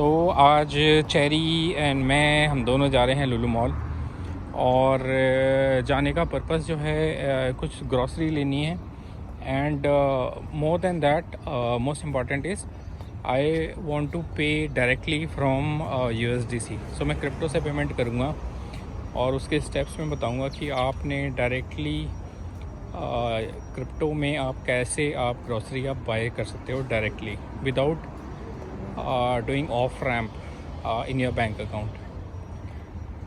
आज cherry and मैं हम दोनों जा रहे हैं लुलु मॉल। और जाने का पर्पस जो है कुछ ग्रॉसरी लेनी है। And more than that most important is I want to pay directly from USDC। So मैं क्रिप्टो से पेमेंट करूँगा और उसके स्टेप्स में बताऊँगा कि आपने डायरेक्टली क्रिप्टो में आप कैसे आप ग्रॉसरी आप बाय कर सकते हो directly without doing of ramp in your bank account.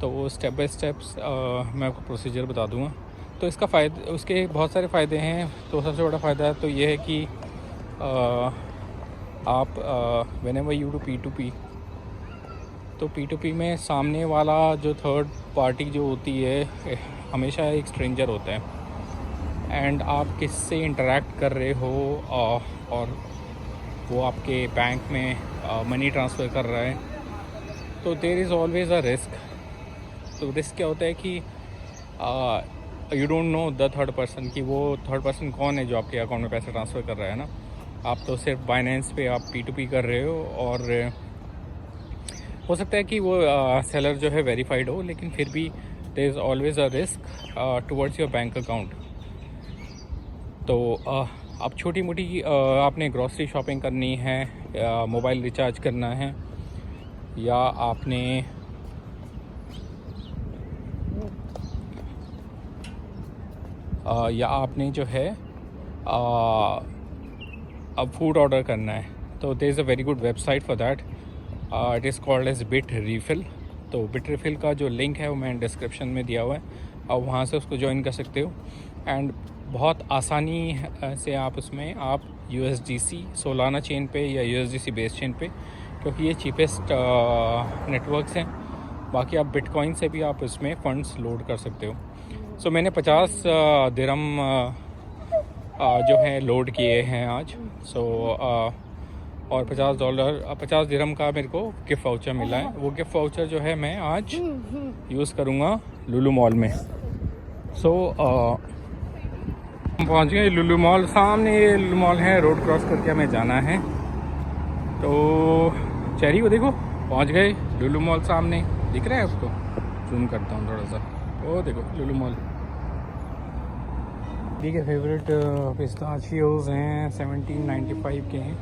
तो स्टेप बाय स्टेप्स मैं आपको प्रोसीजर बता दूंगा। तो इसका फ़ायदा, उसके बहुत सारे फ़ायदे हैं। तो सबसे बड़ा फ़ायदा तो ये है कि आप व्हेनेवर यू डू P2P, तो P2P में सामने वाला जो थर्ड पार्टी जो होती है हमेशा एक स्ट्रेंजर होता है। एंड आप किससे इंटरेक्ट कर रहे हो और वो आपके बैंक में मनी ट्रांसफ़र कर रहा है, तो there is always a risk. तो रिस्क क्या होता है कि you don't know the third person कि वो थर्ड पर्सन कौन है जो आपके अकाउंट में पैसे ट्रांसफ़र कर रहा है ना। आप तो सिर्फ बाइनेंस पे आप P2P कर रहे हो और हो सकता है कि वो सेलर जो है वेरीफाइड हो, लेकिन फिर भी there is always a risk towards your bank account. तो अब छोटी मोटी आपने ग्रॉसरी शॉपिंग करनी है या मोबाइल रिचार्ज करना है या आपने जो है अब फूड ऑर्डर करना है, तो there is a very good website for that. It is called as Bitrefill। तो Bitrefill का जो लिंक है वो मैंने डिस्क्रिप्शन में दिया हुआ है, आप वहाँ से उसको ज्वाइन कर सकते हो। एंड बहुत आसानी से आप उसमें आप USDC सोलाना चेन पे या USDC बेस चेन पे, क्योंकि ये चीपेस्ट नेटवर्क्स हैं। बाकी आप बिटकॉइन से भी आप इसमें फ़ंड्स लोड कर सकते हो। सो मैंने 50 दिरहम जो है लोड किए हैं आज। और $50 दिरहम का मेरे को गिफ्ट वाउचर मिला है। वो गिफ्ट वाउचर जो है मैं आज यूज़ करूँगा लुलु मॉल में। हम पहुँच गए लुलु मॉल। सामने ये लुलु मॉल है, रोड क्रॉस करके हमें जाना है। तो चेरी को देखो, पहुँच गए लुलु मॉल। सामने दिख रहा है उसको, जूम करता हूँ थोड़ा सा। वो देखो लुलु मॉल। दी के फेवरेट पिस्ताचियोज़ हैं, 1795 के हैं।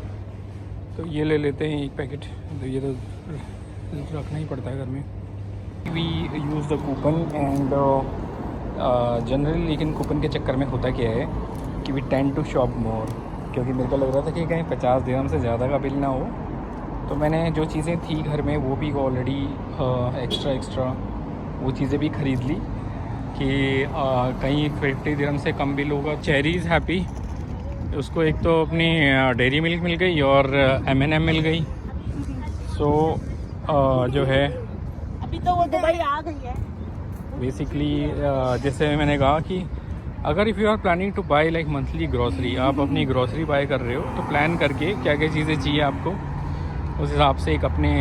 तो ये ले लेते हैं एक पैकेट। तो ये तो रखना ही पड़ता है घर में। We use the coupon and generally, लेकिन कूपन के चक्कर में होता क्या है कि we tend to shop more, क्योंकि मेरे को लग रहा था कि कहीं 50 दिरहम से ज़्यादा का बिल ना हो। तो मैंने जो चीज़ें थी घर में वो भी ऑलरेडी एक्स्ट्रा वो चीज़ें भी ख़रीद ली कि कहीं 50 दिरहम से कम बिल होगा। चेरीज़ हैप्पी, उसको एक तो अपनी डेयरी मिल्क मिल गई और M&M मिल गई। सो जो है अभी तो वो दुबई आ गई है। बेसिकली जैसे मैंने कहा कि अगर if you are planning to buy like monthly grocery, आप अपनी ग्रॉसरी बाय कर रहे हो, तो प्लान करके क्या क्या चीज़ें चाहिए आपको, उस हिसाब से एक अपने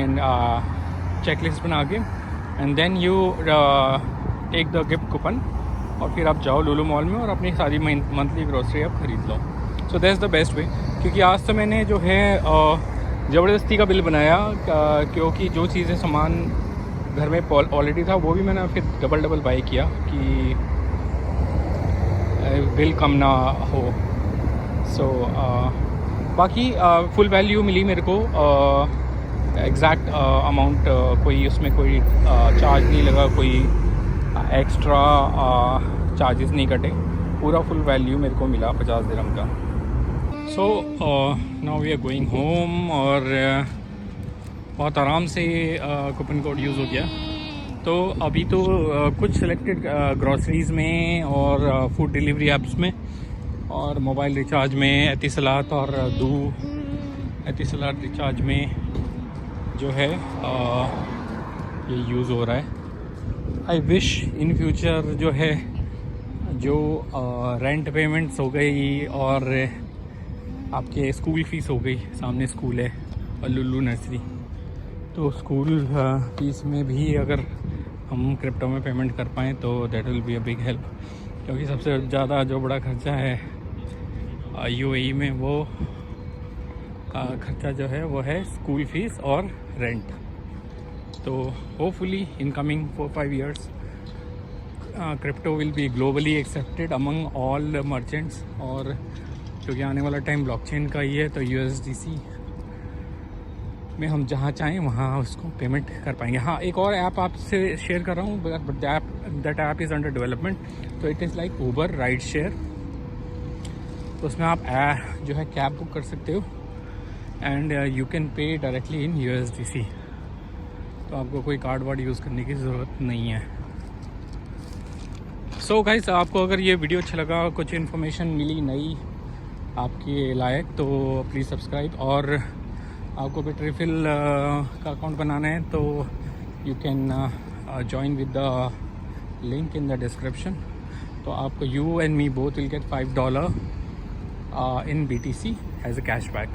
चेकलिस्ट बना के and then you take the gift coupon और फिर आप जाओ लुलु मॉल में और अपनी सारी मंथली ग्रॉसरी आप ख़रीद लो। So that's the best way. क्योंकि आज तो मैंने जो है ज़बरदस्ती का बिल बनाया, क्योंकि जो चीज़ें सामान घर में ऑलरेडी था वो भी मैंने फिर डबल बाई किया कि बिल कम ना हो। सो बाकी फुल वैल्यू मिली मेरे को। एग्जैक्ट अमाउंट कोई उसमें कोई चार्ज नहीं लगा, कोई एक्स्ट्रा चार्जेस नहीं कटे, पूरा फुल वैल्यू मेरे को मिला 50 दिरहम का। So now we are going home और बहुत आराम से कूपन कोड यूज़ हो गया। तो अभी तो कुछ सिलेक्टेड ग्रॉसरीज़ में और फूड डिलीवरी ऐप्स में और मोबाइल रिचार्ज में एतिसलात और एतिसलात रिचार्ज में जो है ये यूज़ हो रहा है। आई विश इन फ्यूचर जो है जो रेंट पेमेंट्स हो गई और आपके स्कूल फ़ीस हो गई, सामने स्कूल है और लुलु नर्सरी, तो स्कूल फीस में भी अगर हम क्रिप्टो में पेमेंट कर पाएँ तो that will be a big help. क्योंकि सबसे ज़्यादा जो बड़ा खर्चा है UAE में वो खर्चा जो है वो है स्कूल फीस और रेंट। तो hopefully in coming 4-5 years crypto will be globally accepted among all merchants. और क्योंकि आने वाला टाइम ब्लॉकचेन का ही है, तो USDC में हम जहाँ चाहें वहाँ उसको पेमेंट कर पाएंगे। हाँ, एक और ऐप आपसे शेयर कर रहा हूँ, but that app is under development. तो it is like Uber ride share. तो उसमें आप जो है कैब बुक कर सकते हो and you can pay directly in USDC। तो आपको कोई कार्ड वार्ड यूज़ करने की ज़रूरत नहीं है। सो गाइस, आपको अगर ये वीडियो अच्छा लगा, कुछ इन्फॉर्मेशन मिली नई आपके लायक, तो प्लीज़ सब्सक्राइब। और आपको बिटरीफिल का अकाउंट बनाना है तो you can join with the link in the description. तो आपको you and me both will get $5 in BTC as a cashback.